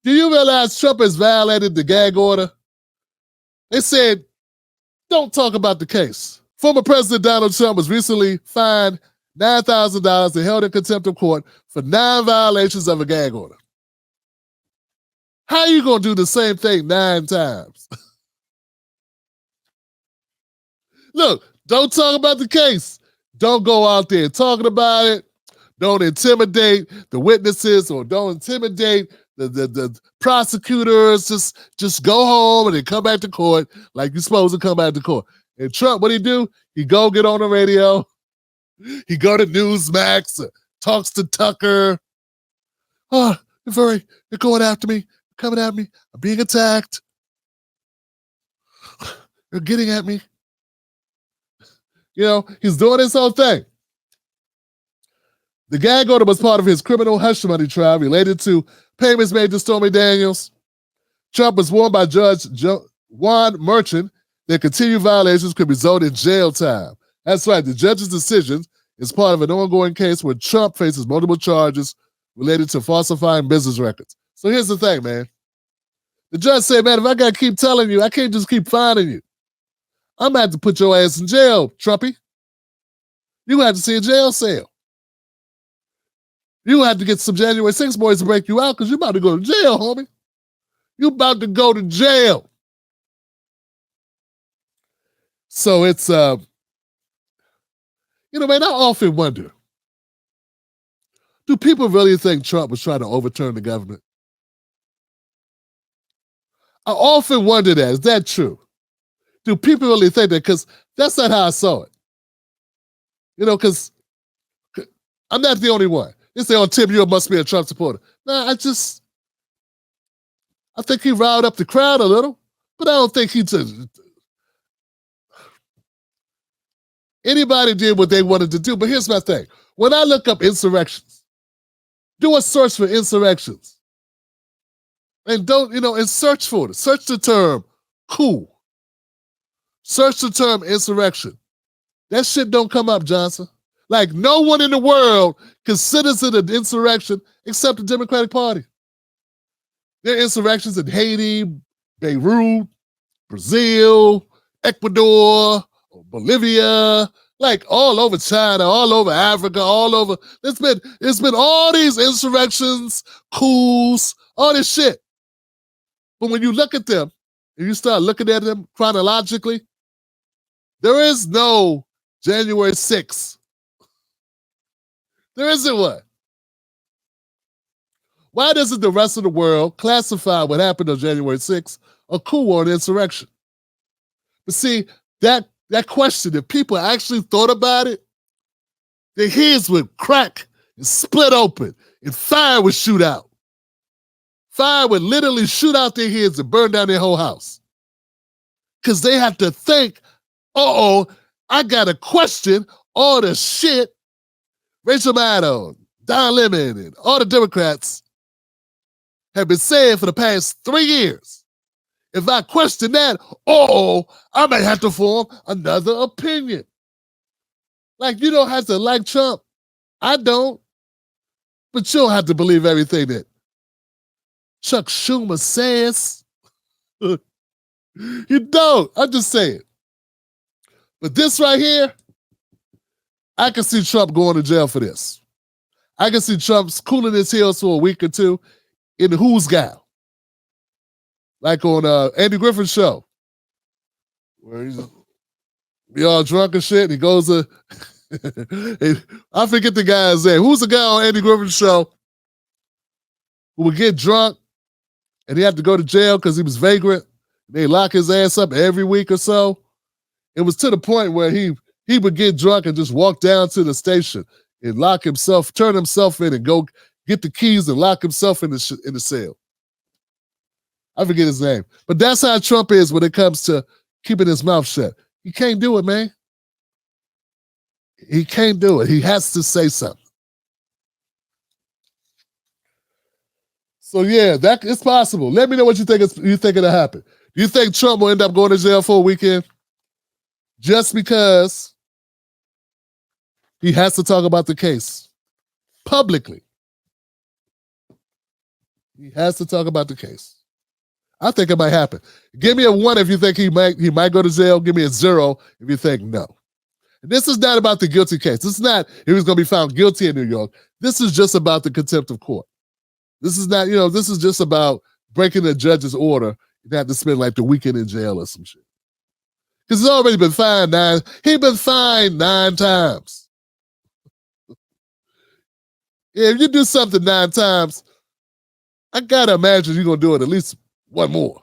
Do you realize Trump has violated the gag order? They said, don't talk about the case. Former President Donald Trump was recently fined $9,000 and held in contempt of court for 9 violations of a gag order. How are you going to do the same thing 9 times? Look, don't talk about the case. Don't go out there talking about it. Don't intimidate the witnesses or don't intimidate the prosecutors. Just go home and then come back to court like you're supposed to come back to court. And Trump, what he do? He go get on the radio. He go to Newsmax, talks to Tucker. Oh, they're going after me, coming at me. I'm being attacked. They're getting at me. You know, he's doing his whole thing. The gag order was part of his criminal hush money trial related to payments made to Stormy Daniels. Trump was warned by Judge Juan Merchant that continued violations could result in jail time. That's right. The judge's decision is part of an ongoing case where Trump faces multiple charges related to falsifying business records. So here's the thing, man. The judge said, man, if I got to keep telling you, I can't just keep finding you. I'm going to have to put your ass in jail, Trumpy. You're going to have to see a jail cell. You're going to have to get some January 6 boys to break you out because you're about to go to jail, homie. You're about to go to jail. So it's, man, I often wonder, do people really think Trump was trying to overturn the government? I often wonder that. Is that true? Do people really think that? Because that's not how I saw it. Because I'm not the only one. They say, oh, Tim, you must be a Trump supporter. No, I think he riled up the crowd a little, but I don't think he just... Anybody did what they wanted to do, but here's my thing. When I look up insurrections, do a search for insurrections. And and search for it. Search the term coup. Search the term insurrection. That shit don't come up, Johnson. Like, no one in the world considers it an insurrection except the Democratic Party. There are insurrections in Haiti, Beirut, Brazil, Ecuador, Bolivia, like all over China, all over Africa, all over. It's been all these insurrections, coups, all this shit. But when you look at them, and you start looking at them chronologically, there is no January 6th. There isn't one. Why doesn't the rest of the world classify what happened on January 6th a coup or an insurrection? But see, that question, if people actually thought about it, their heads would crack and split open and fire would shoot out. Fire would literally shoot out their heads and burn down their whole house. Because they have to think, I got to question all the shit Rachel Maddow, Don Lemon, and all the Democrats have been saying for the past 3 years. If I question that, I may have to form another opinion. Like, you don't have to like Trump. I don't. But you don't have to believe everything that Chuck Schumer says. You don't. I'm just saying. But this right here, I can see Trump going to jail for this. I can see Trump cooling his heels for a week or two in the Who's Gal. Like on Andy Griffin's show. Where he's be all drunk and shit. And he goes to, I forget the guy's name. Who's the guy on Andy Griffin's show who would get drunk and he had to go to jail because he was vagrant? They lock his ass up every week or so. It was to the point where he would get drunk and just walk down to the station and lock himself, turn himself in and go get the keys and lock himself in the cell. I forget his name. But that's how Trump is when it comes to keeping his mouth shut. He can't do it, man. He can't do it. He has to say something. So yeah, that it's possible. Let me know what you think it'll happen. Do you think Trump will end up going to jail for a weekend? Just because he has to talk about the case publicly. He has to talk about the case. I think it might happen. Give me a 1 if you think he might go to jail. Give me a 0 if you think no. And this is not about the guilty case. This is not if he's going to be found guilty in New York. This is just about the contempt of court. This is not, this is just about breaking the judge's order. You have to spend like the weekend in jail or some shit. Because he's already been fined he's been fined 9 times. If you do something 9 times, I gotta imagine you're gonna do it at least 1 more.